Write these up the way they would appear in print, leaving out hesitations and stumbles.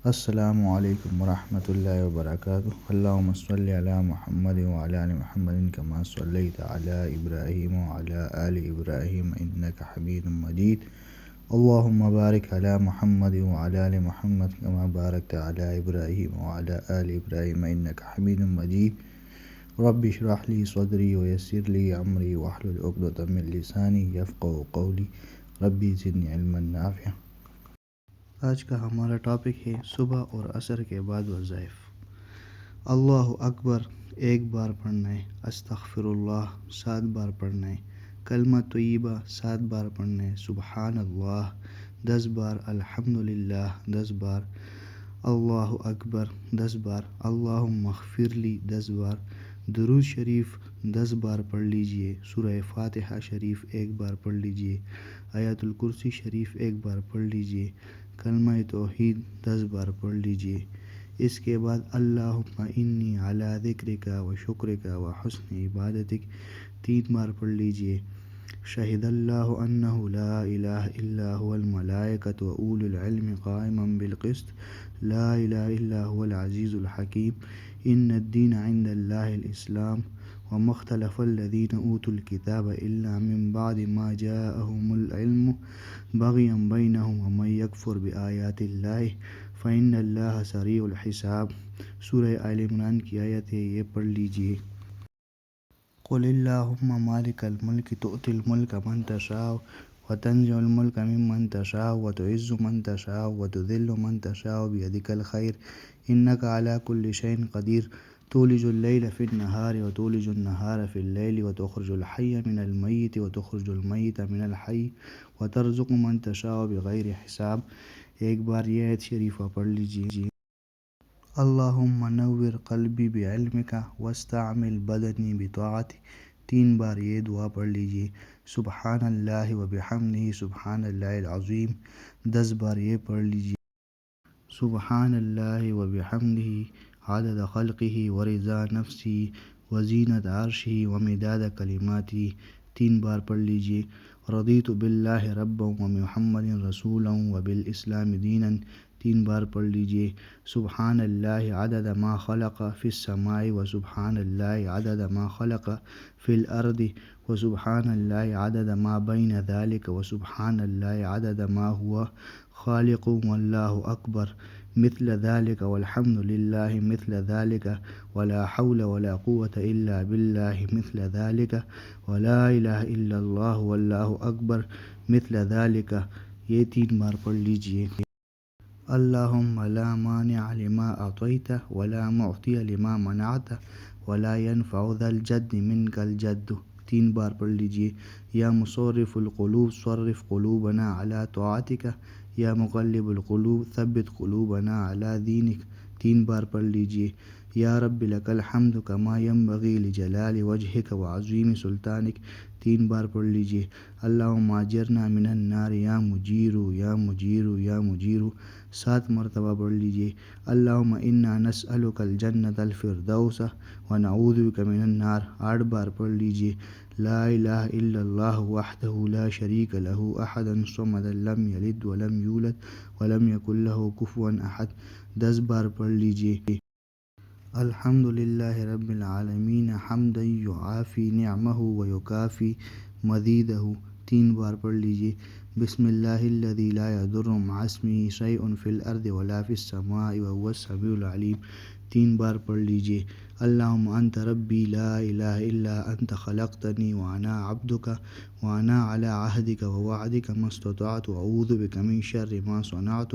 السلام علیکم ورحمۃ اللہ وبرکاتہ۔ اللہم صلی علی محمد وعلی آل محمد کما صلیت علی ابراہیم وعلی آل ابراہیم انک حمید مجید۔ اللہم بارک علی محمد وعلی آل محمد کما بارکت علی ابراہیم وعلی آل ابراہیم انک حمید مجید۔ رب اشرح لی صدری ویسر لی امری واحلل عقدۃ من لسانی یفقہوا قولی۔ ربی زدنی علما نافعا۔ آج کا ہمارا ٹاپک ہے صبح اور عصر کے بعد وظائف۔ اللہ اکبر ایک بار پڑھنا ہے، استغفر اللہ 7 بار پڑھنا ہے، کلمہ طیبہ 7 بار پڑھنا ہے، سبحان اللہ 10 بار، الحمدللہ 10 بار، اللہ اکبر 10 بار، اللہم اغفر لی 10 بار، درود شریف 10 بار پڑھ لیجئے، سورہ فاتحہ شریف 1 بار پڑھ لیجئے، آیت الکرسی شریف 1 بار پڑھ لیجئے، کلمہ توحید 10 بار پڑھ لیجئے۔ اس کے بعد اللہم انی علی ذکرک و شکرک و حسن عبادتک 3 بار پڑھ لیجئے۔ شہد اللہ انہ لا الہ الا هو الملائکۃ و اولو العلم قائما بالقسط لا الہ الا هو العزیز الحکیم ان الدین عند اللہ الاسلام وما اختلف الذین اوتوا الکتاب الا من بعد ما جاءهم العلم بغیا بینہم ومن یکفر بآیات اللہ فإن اللہ سریع الحساب۔ سورہ آل عمران کی آیت ہے، یہ پڑھ لیجئے۔ قل اللہم مالک الملک تؤتی الملک من تشاء وتنزع الملک ممن تشاء وتعز من تشاء وتذل من تشاء بیدک الخیر انک علی کل شیء قدیر تولج اللیل فی النہار وتولج النہار فی اللیل وتخرج الحی من المیت وتخرج المیت من الحی وترزق من تشاء بغیر حساب۔ ایک بار یہ آیت شریفہ پڑھ لیجئے۔ اللہم نور قلبی بعلمک واستعمل بدنی بطاعتک 3 بار یہ دعا پڑھ لیجئے۔ سبحان اللہ وبحمدہ سبحان اللہ العظیم 10 بار یہ پڑھ لیجئے۔ سبحان اللہ وبحمدہ عدد خلقہ ورضا نفسہ وزینت عرشہ ومداد کلماتہ 3 بار پڑھ لیجئے۔ رضیت باللہ ربا وبمحمد رسولا وبالاسلام دینا 3 بار پڑھ لیجئے۔ سبحان اللہ عدد ما خلق فی السماء وسبحان اللہ عدد ما خلق فی الارض وسبحان اللہ عدد ما بین ذلک وسبحان اللہ عدد ما هو خالق واللہ اکبر مثل ذلک والحمد للہ مثل ذلک ولا حول ولا قوة الا باللہ مثل ذلک ولا الہ الا اللہ واللہ اکبر مثل ذلک، یہ 3 بار پڑھ لیجئے۔ اللہم لا مانع لما اعطیت ولا معطی لما منعت ولا ينفع ذا الجد منک الجد 3 بار پڑھ لیجئے۔ یا مصرف القلوب صرف قلوبنا علی طاعتک یا مقلب القلوب ثبت قلوبنا علی دینک 3 بار پڑھ لیجئے۔ یا رب لک الحمد کما ینبغی لجلال وجہک وعظیم سلطانک 3 بار پڑھ لیجئے۔ اللہم اجرنا من النار یا مجیر یا مجیر یا مجیر 7 مرتبہ پڑھ لیجئے۔ اللہم انا نسألک الجنۃ الفردوس ونعوذ بک من النار 8 بار پڑھ لیجئے۔ لا الہ الا اللہ وحدہ لا شریک لہ احد الصمد لم یلد ولم یولد ولم یکن لہ کفوا احد 10 بار پڑھ لیجئے۔ الحمد للہ رب العالمین حمدا یعافی نعمہ ویکافی مزیدہ 3 بار پڑھ لیجئے۔ بسم اللہ الذی لا یضر مع اسمہ شیء فی الارض ولا فی السماء وهو السمیع العلیم 3 بار پڑھ لیجئے۔ اللہم انت ربی لا الہ الا انت خلقتنی وانا عبدک وانا علی عہدک ووعدک ما استطعت اعوذ بک من شر ما صنعت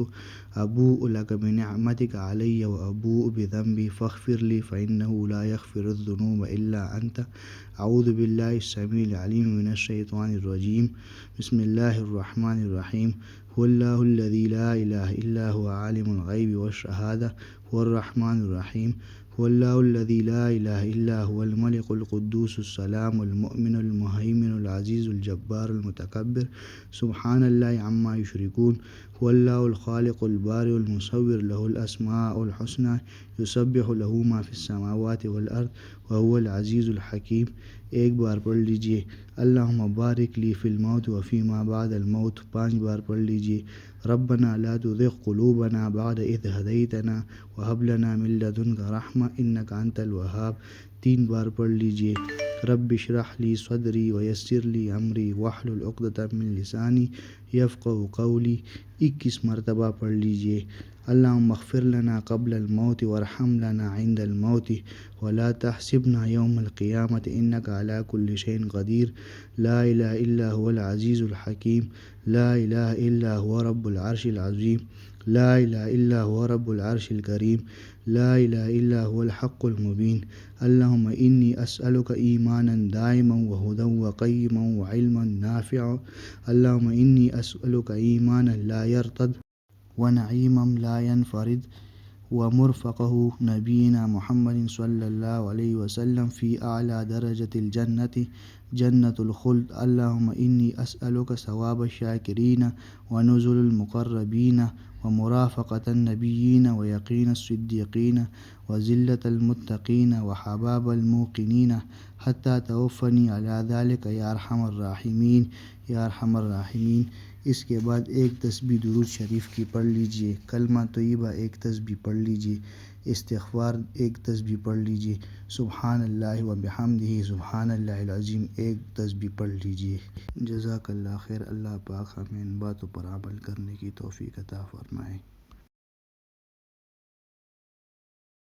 ابوء لک بنعمتک علی وابوء بذنبی فاغفر لی فانہ لا یغفر الذنوب الا انت اعوذ باللہ السمیع العلیم من الشیطان الرجیم بسم اللہ الرحمن الرحیم هو اللہ الذی لا الہ الا هو عالم الغیب والشہادہ هو الرحمن الرحیم هو اللہ الذی لا الہ الا هو الملک القدوس السلام المؤمن المہیمن العزیز الجبار المتکبر سبحان اللہ عما یشرکون هو اللہ الخالق البارئ المصور له الاسماء الحسنى یسبح له ما فی السماوات والارض وهو العزیز الحکیم 1 بار پڑھ لیجئے۔ اللہم بارک لی فی الموت وفی ما بعد الموت 5 بار پڑھ لیجئے۔ ربنا لا تزغ قلوبنا بعد إذ هديتنا وهب لنا من لدنك رحمة إنك أنت الوهاب. 3 بار پڑھ لیجئے. رب اشرح لی صدری ویسر لی امری واحلل عقدۃ من لسانی یفقہوا قولی 21 مرتبہ پڑھ لیجئے. اللہم اغفر لنا قبل الموت وارحم لنا عند الموت ولا تحسبنا يوم القیامة انك على كل شيء قدیر. لا الہ الا هو العزیز الحکیم. لا الہ الا هو رب العرش العظیم. لا الہ الا هو رب العرش الکریم. لا الہ الا هو الحق المبین. اللہم انی اسألک ایمانا دائما وہدا وقیما وعلما نافعا. اللہم انی اسألک ایمانا لا یرتد ونعیما لا ينفرد ومرفقه نبینا محمد صلی اللہ علیہ وسلم فی اعلی درجة الجنة جنة الخلد. اللہم انی اسألک ثواب الشاکرین ونزل المقربین ومرافقة النبیین ویقین الصدیقین وذلة المتقین وحباب الموقنین حتی توفنی علی ذلک یا ارحم الراحمین یا ارحم الراحمین. اس کے بعد ایک تسبیح درود شریف کی پڑھ لیجئے. کلمہ طیبہ ایک تسبیح پڑھ لیجئے. استغفار ایک تسبیح پڑھ لیجئے. سبحان اللہ و بحمدہ سبحان اللہ العظیم ایک تسبیح پڑھ لیجئے. جزاک اللہ خیر. اللہ پاک ہمیں ان باتوں پر عمل کرنے کی توفیق عطا فرمائے.